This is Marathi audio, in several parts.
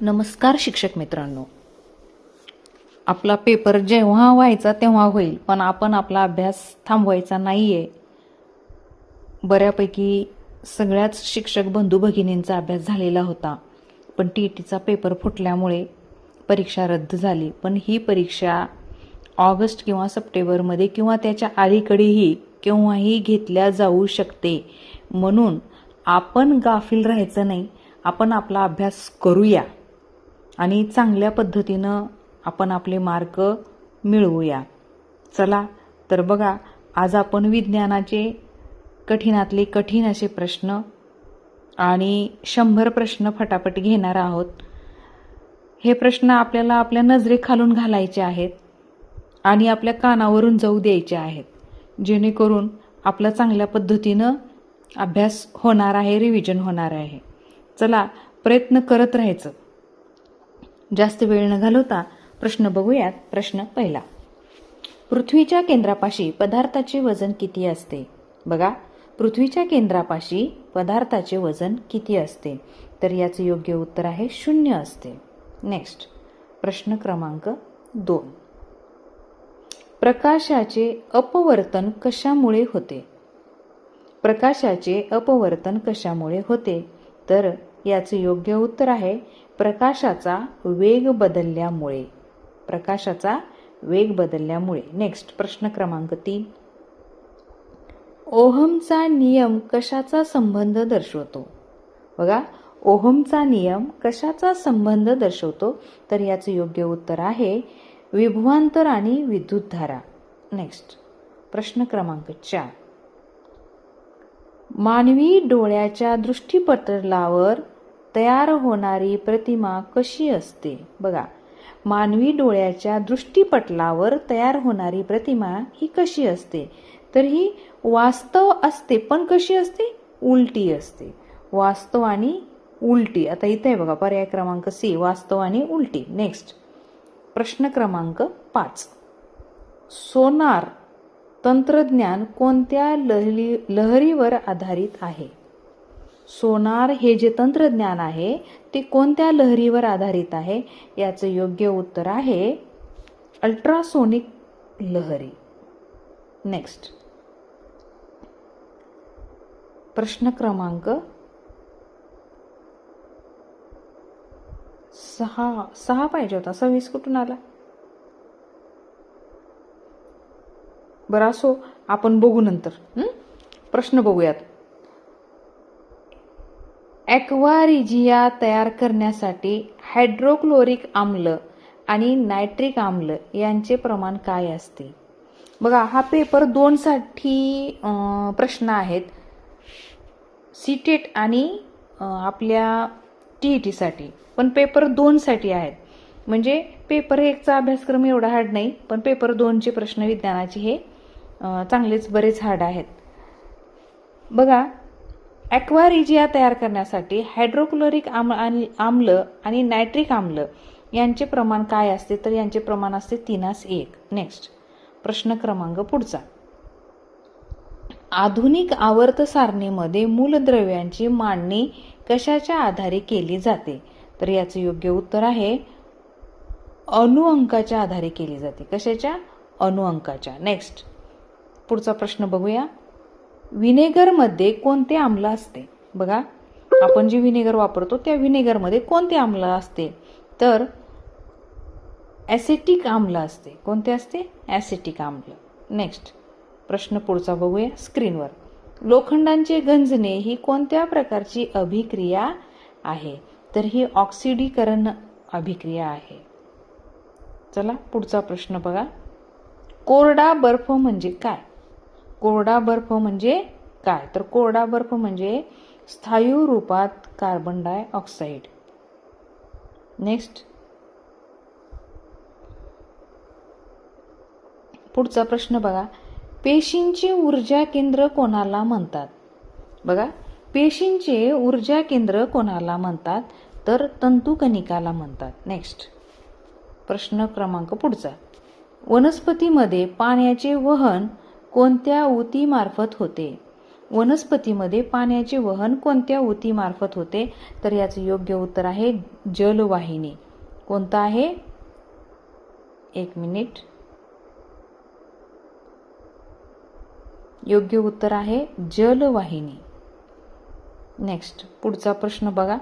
नमस्कार शिक्षक मित्रांनो. आपला पेपर जेव्हा व्हायचा तेव्हा होईल, पण आपण आपला अभ्यास थांबवायचा नाहीये. बऱ्यापैकी सगळ्याच शिक्षक बंधू भगिनींचा अभ्यास झालेला होता, पण TETचा पेपर फुटल्यामुळे परीक्षा रद्द झाली. पण ही परीक्षा ऑगस्ट किंवा सप्टेंबरमध्ये किंवा त्याच्या अलीकडेही केव्हाही घेतल्या जाऊ शकते. म्हणून आपण गाफील राहायचं नाही. आपण आपला अभ्यास करूया आणि चांगल्या पद्धतीनं आपण आपले मार्क मिळवूया. चला तर बघा, आज आपण विज्ञानाचे कठीणातले कठीण असे प्रश्न आणि 100 प्रश्न फटाफट घेणार आहोत. हे प्रश्न आपल्याला आपल्या नजरेखालून घालायचे आहेत आणि आपल्या कानावरून जाऊ द्यायचे आहेत, जेणेकरून आपला चांगल्या पद्धतीनं अभ्यास होणार आहे, रिव्हिजन होणार आहे. चला प्रयत्न करत राहायचं. जास्त वेळ न घालवता प्रश्न बघूयात. प्रश्न पहिला, पृथ्वीच्या केंद्रापाशी पदार्थाचे वजन किती असते? बघा, पृथ्वीच्या केंद्रापाशी पदार्थाचे वजन किती असते? तर याचं योग्य उत्तर आहे 0 असते. नेक्स्ट, प्रश्न क्रमांक 2, प्रकाशाचे अपवर्तन कशामुळे होते? प्रकाशाचे अपवर्तन कशामुळे होते? तर याचे योग्य उत्तर आहे प्रकाशाचा वेग बदलल्यामुळे. प्रकाशाचा वेग बदलल्यामुळे. नेक्स्ट, प्रश्न क्रमांक 3, ओहमचा नियम कशाचा संबंध दर्शवतो? बघा, ओहमचा नियम कशाचा संबंध दर्शवतो? तर याचे योग्य उत्तर आहे विभवांतर आणि विद्युतधारा. नेक्स्ट, प्रश्न क्रमांक 4, मानवी डोळ्याच्या दृष्टिपटलावर तयार होणारी प्रतिमा कशी असते? बघा, मानवी डोळ्याच्या दृष्टिपटलावर तयार होणारी प्रतिमा ही कशी असते? तर ही वास्तव असते, पण कशी असते? उलटी असते. वास्तव आणि उलटी. आता इथे आहे बघा, पर्याय क्रमांक C, वास्तव आणि उलटी. नेक्स्ट, प्रश्न क्रमांक 5, सोनार तंत्रज्ञान कोणत्या लहरीवर आधारित आहे? सोनार हे जे तंत्रज्ञान आहे ते कोणत्या लहरीवर आधारित आहे? याचं योग्य उत्तर आहे अल्ट्रासोनिक लहरी. नेक्स्ट, प्रश्न क्रमांक 6 पाहिजे होता, 26 कुठून आला? बरं असो, आपण बघू नंतर. प्रश्न बघूयात. ॲक्वारिजिया तयार करण्यासाठी हायड्रोक्लोरिक आम्ल आणि नायट्रिक आम्ल यांचे प्रमाण काय असते? बघा, हा पेपर 2 साठी प्रश्न आहेत, सीटेट आणि आपल्या TET साठी. पण पेपर 2 साठी आहेत, म्हणजे पेपर 1 चा अभ्यासक्रम एवढा हार्ड नाही, पण पेपर 2 चे प्रश्न विज्ञानाचे हे चांगलेच बरेच हार्ड आहेत. बघा, ॲक्वारिजिया तयार करण्यासाठी हायड्रोक्लोरिक आम्ल आणि नायट्रिक आम्ल यांचे प्रमाण काय असते? तर यांचे प्रमाण असते 3:1. नेक्स्ट, प्रश्न क्रमांक पुढचा, आधुनिक आवर्त सारणीमध्ये मूलद्रव्यांची मांडणी कशाच्या आधारे केली जाते? तर याचे योग्य उत्तर आहे अणुअंकाच्या आधारे केली जाते. कशाच्या? अणुअंकाच्या. नेक्स्ट, पुढचा प्रश्न बघूया. व्हिनेगरमध्ये कोणते आम्ल असते? बघा, आपण जे व्हिनेगर वापरतो त्या व्हिनेगरमध्ये कोणते आम्ल असते? तर ॲसिटिक आम्ल असते. कोणते असते? ॲसिटिक आम्ल. नेक्स्ट, प्रश्न पुढचा बघूया स्क्रीनवर. लोखंडांचे गंजणे ही कोणत्या प्रकारची अभिक्रिया आहे? तर ही ऑक्सिडीकरण अभिक्रिया आहे. चला पुढचा प्रश्न बघा. कोरडा बर्फ म्हणजे काय? कोरडा बर्फ म्हणजे काय? तर कोरडा बर्फ म्हणजे स्थायू रूपात कार्बन डायऑक्साईड. नेक्स्ट, पुढचा प्रश्न बघा. पेशींचे ऊर्जा केंद्र कोणाला म्हणतात? बघा, पेशींचे ऊर्जा केंद्र कोणाला म्हणतात? तर तंतुकणिकाला म्हणतात. नेक्स्ट, प्रश्न क्रमांक पुढचा, वनस्पतीमध्ये पाण्याचे वहन कोणत्या ऊतीमार्फत होते? वनस्पतीमध्ये पाण्याचे वहन कोणत्या ऊतीमार्फत होते? तर याचं योग्य उत्तर आहे जलवाहिनी. कोणता आहे? एक मिनिट. योग्य उत्तर आहे जलवाहिनी. नेक्स्ट, पुढचा प्रश्न बघा.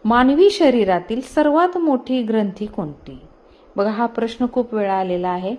मानवी शरीरातील सर्वात मोठी ग्रंथी कोणती? बघा, हा प्रश्न खूप वेळा आलेला आहे.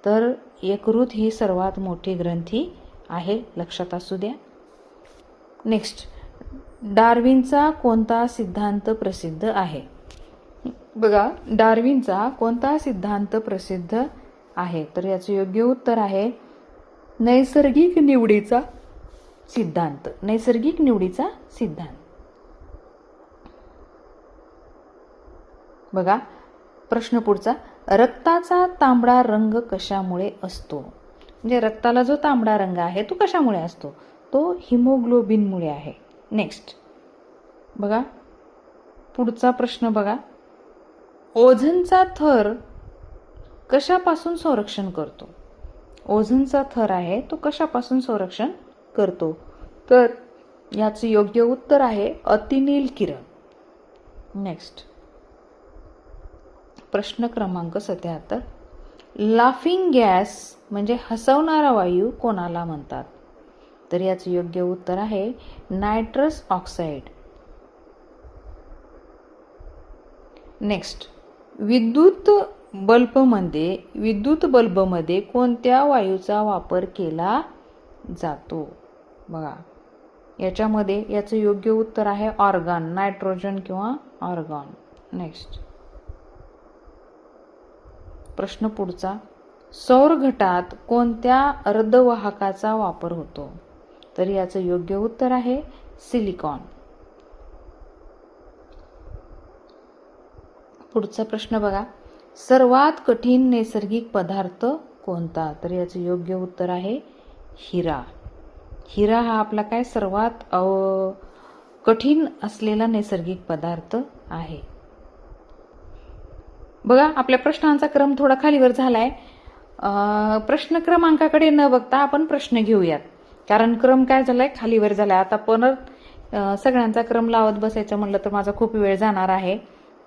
तर यकृत ही सर्वात मोठी ग्रंथी आहे, लक्षात असू द्या. नेक्स्ट, डार्विनचा कोणता सिद्धांत प्रसिद्ध आहे? बघा, डार्विनचा कोणता सिद्धांत प्रसिद्ध आहे? तर याचं योग्य उत्तर आहे नैसर्गिक निवडीचा सिद्धांत. नैसर्गिक निवडीचा सिद्धांत. बघा, प्रश्न पुढचा. रक्ताचा तांबडा रंग कशामुळे असतो? म्हणजे रक्ताला जो तांबडा रंग आहे तो कशामुळे असतो? तो हिमोग्लोबिनमुळे आहे. नेक्स्ट बघा, पुढचा प्रश्न बघा. ओझोनचा थर कशापासून संरक्षण करतो? ओझोनचा थर आहे तो कशापासून संरक्षण करतो? तर याचं योग्य उत्तर आहे अतिनील किरण. नेक्स्ट, प्रश्न क्रमांक 77. लाफिंग गॅस म्हणजे हसवणारा वायू कोणाला म्हणतात? तर याचं योग्य उत्तर आहे नायट्रस ऑक्साईड. नेक्स्ट, विद्युत बल्बमध्ये कोणत्या वायूचा वापर केला जातो? बघा, याच्यामध्ये याचं योग्य उत्तर आहे ऑर्गॉन, नायट्रोजन किंवा ऑर्गॉन. नेक्स्ट, प्रश्न पुढचा. सौर घटात कोणत्या अर्धवाहकाचा वापर होतो? तर याचं योग्य उत्तर आहे सिलिकॉन. पुढचा प्रश्न बघा. सर्वात कठीण नैसर्गिक पदार्थ कोणता? तर याचं योग्य उत्तर आहे हिरा. हिरा हा आपला काय सर्वात कठीण असलेला नैसर्गिक पदार्थ आहे. बघा, आपल्या प्रश्नांचा क्रम थोडा खालीवर झालाय. प्रश्न क्रमांकाकडे न बघता आपण प्रश्न घेऊयात, कारण क्रम काय झालाय खालीवर झालाय. आता परत सगळ्यांचा क्रम लावत बसायचं म्हणलं तर माझा खूप वेळ जाणार आहे,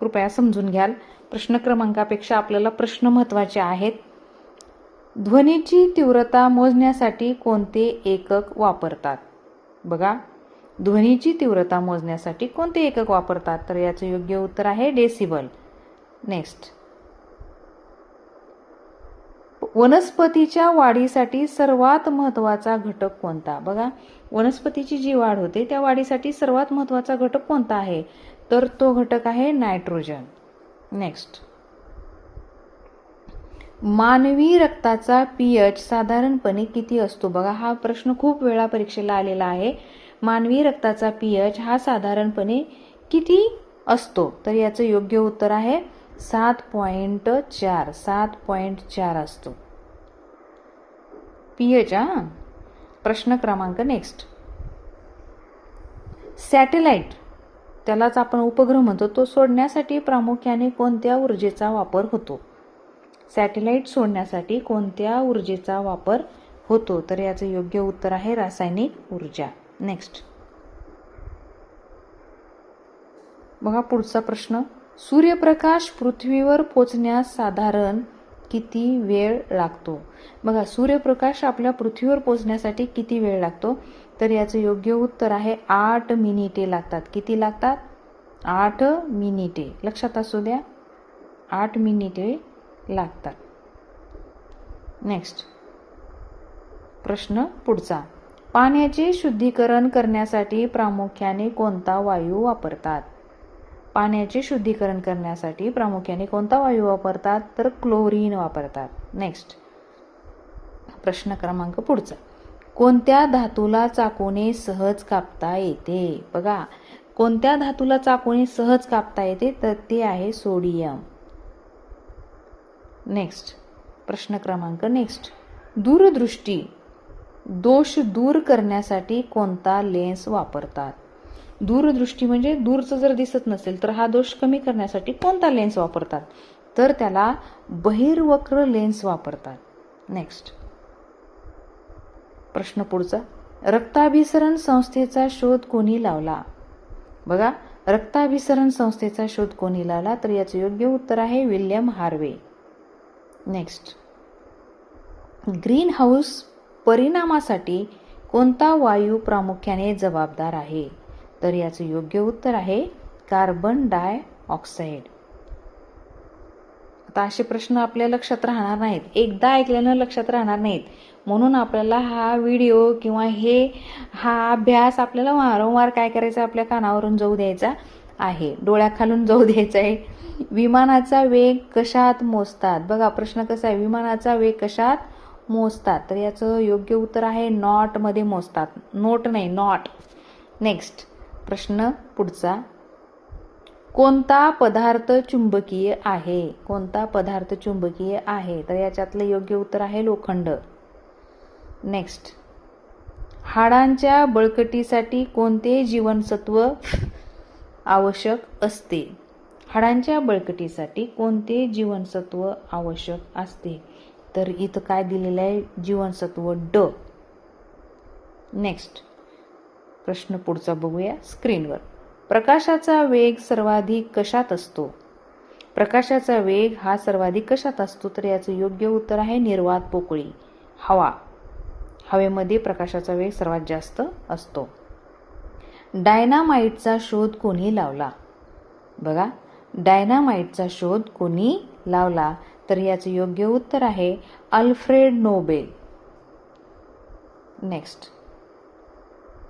कृपया समजून घ्याल. प्रश्न क्रमांकापेक्षा आपल्याला प्रश्न महत्त्वाचे आहेत. ध्वनीची तीव्रता मोजण्यासाठी कोणते एकक वापरतात? बघा, ध्वनीची तीव्रता मोजण्यासाठी कोणते एकक वापरतात? तर याचं योग्य उत्तर आहे डेसिबल. नेक्स्ट, वनस्पतीच्या वाढीसाठी सर्वात महत्त्वाचा घटक कोणता? बघा, वनस्पतीची जी वाढ होते त्या वाढीसाठी सर्वात महत्त्वाचा घटक कोणता आहे? तर तो घटक आहे नायट्रोजन. नेक्स्ट, मानवी रक्ताचा pH साधारणपणे किती असतो? बघा, हा प्रश्न खूप वेळा परीक्षेला आलेला आहे. मानवी रक्ताचा pH हा साधारणपणे किती असतो? तर याचं योग्य उत्तर आहे 7.4. 7.4 असतो pH. प्रश्न क्रमांक नेक्स्ट. सॅटेलाइट, त्यालाच आपण उपग्रह म्हणतो, तो सोडण्यासाठी प्रामुख्याने कोणत्या ऊर्जेचा वापर होतो? सॅटेलाइट सोडण्यासाठी कोणत्या ऊर्जेचा वापर होतो? तर याचं योग्य उत्तर आहे रासायनिक ऊर्जा. नेक्स्ट बघा, पुढचा प्रश्न. सूर्यप्रकाश पृथ्वीवर पोहोचण्यास साधारण किती वेळ लागतो? बघा, सूर्यप्रकाश आपल्या पृथ्वीवर पोहोचण्यासाठी किती वेळ लागतो? तर याचं योग्य उत्तर आहे 8 मिनिटे लागतात. किती लागतात? 8 मिनिटे. लक्षात असू द्या, 8 मिनिटे लागतात. नेक्स्ट प्रश्न पुढचा. पाण्याचे शुद्धीकरण करण्यासाठी प्रामुख्याने कोणता वायू वापरतात? पाण्याचे शुद्धीकरण करण्यासाठी प्रामुख्याने कोणता वायू वापरतात? तर क्लोरीन वापरतात. नेक्स्ट प्रश्न क्रमांक पुढचा. कोणत्या धातूला चाकूने सहज कापता येते? बघा, कोणत्या धातूला चाकूने सहज कापता येते? तर ते आहे सोडियम. नेक्स्ट प्रश्न क्रमांक नेक्स्ट. दूरदृष्टी दोष दूर करण्यासाठी कोणता लेन्स वापरतात? दूरदृष्टी म्हणजे दूरचं जर दिसत नसेल तर हा दोष कमी करण्यासाठी कोणता लेन्स वापरतात? तर त्याला बहिर्वक्र लेन्स वापरतात. नेक्स्ट प्रश्न पुढचा. रक्ताभिसरण संस्थेचा शोध कोणी लावला? बघा, रक्ताभिसरण संस्थेचा शोध कोणी लावला? तर याचं योग्य उत्तर आहे William Harvey. Next, green house परिणामासाठी कोणता वायू प्रामुख्याने जबाबदार आहे? तर याचं योग्य उत्तर आहे कार्बन डायऑक्साईड. आता असे प्रश्न आपल्या लक्षात राहणार नाहीत, एकदा ऐकल्यानं लक्षात राहणार नाहीत, म्हणून आपल्याला हा व्हिडिओ किंवा हा अभ्यास आपल्याला वारंवार काय करायचा, आपल्या कानावरून जाऊ द्यायचा आहे, डोळ्याखालून जाऊ द्यायचा आहे. विमानाचा वेग कशात मोजतात? बघा प्रश्न कसा आहे, विमानाचा वेग कशात मोजतात? तर याचं योग्य उत्तर आहे नॉट मध्ये मोजतात, नोट नाही, नॉट. नेक्स्ट प्रश्न पुढचा, कोणता पदार्थ चुंबकीय आहे? कोणता पदार्थ चुंबकीय आहे? तर याच्यातलं योग्य उत्तर आहे लोखंड. नेक्स्ट, हाडांच्या बळकटीसाठी कोणते जीवनसत्व आवश्यक असते? हाडांच्या बळकटीसाठी कोणते जीवनसत्व आवश्यक असते? तर इथं काय दिलेलं आहे, जीवनसत्व ड. नेक्स्ट प्रश्न पुढचा बघूया स्क्रीनवर. प्रकाशाचा वेग सर्वाधिक कशात असतो? प्रकाशाचा वेग हा सर्वाधिक कशात असतो? तर याचं योग्य उत्तर आहे निर्वात पोकळी, हवा. हवेमध्ये प्रकाशाचा वेग सर्वात जास्त असतो. डायनामाइटचा शोध कोणी लावला? बघा, डायनामाइटचा शोध कोणी लावला? तर याचं योग्य उत्तर आहे अल्फ्रेड नोबेल. नेक्स्ट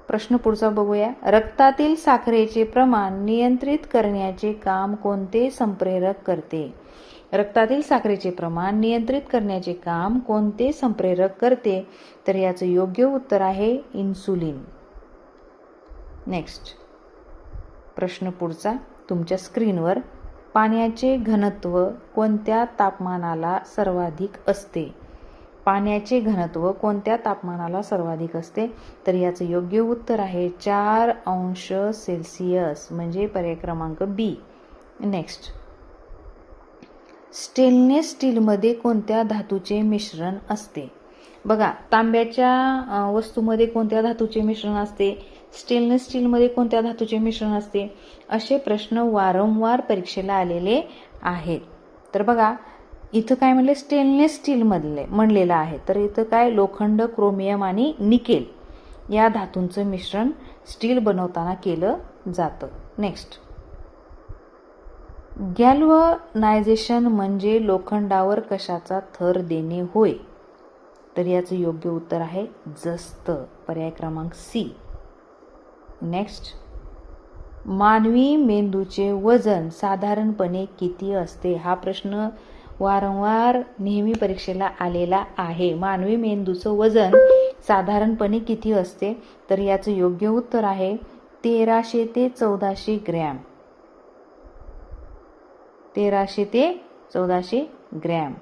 प्रश्न पुढचा बघूया. रक्तातील साखरेचे प्रमाण नियंत्रित करण्याचे काम कोणते संप्रेरक करते? रक्तातील साखरेचे प्रमाण नियंत्रित करण्याचे काम कोणते संप्रेरक करते? तर याचं योग्य उत्तर आहे इन्सुलिन. नेक्स्ट प्रश्न पुढचा तुमच्या स्क्रीनवर, पाण्याचे घनत्व कोणत्या तापमानाला सर्वाधिक असते? पाण्याचे घनत्व कोणत्या तापमानाला सर्वाधिक असते? तर याचं योग्य उत्तर आहे 4 अंश सेल्सिअस, म्हणजे पर्याय क्रमांक बी. नेक्स्ट, स्टेनलेस स्टीलमध्ये कोणत्या धातूचे मिश्रण असते? बघा, तांब्याच्या वस्तूमध्ये कोणत्या धातूचे मिश्रण असते? स्टेनलेस स्टीलमध्ये कोणत्या धातूचे मिश्रण असते? असे प्रश्न वारंवार परीक्षेला आलेले आहेत. तर बघा इथं काय म्हणले, स्टेनलेस स्टील मधले म्हणलेलं आहे, तर इथं काय लोखंड, क्रोमियम आणि निकेल या धातूंचं मिश्रण स्टील बनवताना केलं जातं. नेक्स्ट, गॅल्वनायझेशन म्हणजे लोखंडावर कशाचा थर देणे होय? तर याचं योग्य उत्तर आहे जस्त, पर्याय क्रमांक सी. नेक्स्ट, मानवी मेंदूचे वजन साधारणपणे किती असते? हा प्रश्न वारंवार नेहमी परीक्षेला आलेला आहे. मानवी मेंदूचं वजन साधारणपणे किती असते? तर याचं योग्य उत्तर आहे 1300 ते 1400 ग्रॅम. 1300 ते 1400 ग्रॅम.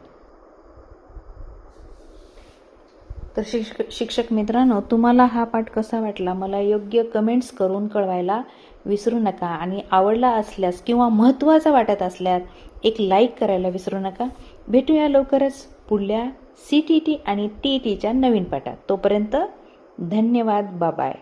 तर शिक्षक मित्रांनो, तुम्हाला हा पाठ कसा वाटला मला योग्य कमेंट्स करून कळवायला विसरू नका, आणि आवडला असल्यास किंवा महत्त्वाचा वाटत असल्यास एक लाईक करायला विसरू नका. भेटूया लवकरच पुढल्या CTT आणि TETच्या नवीन पाठात. तोपर्यंत धन्यवाद, बाय.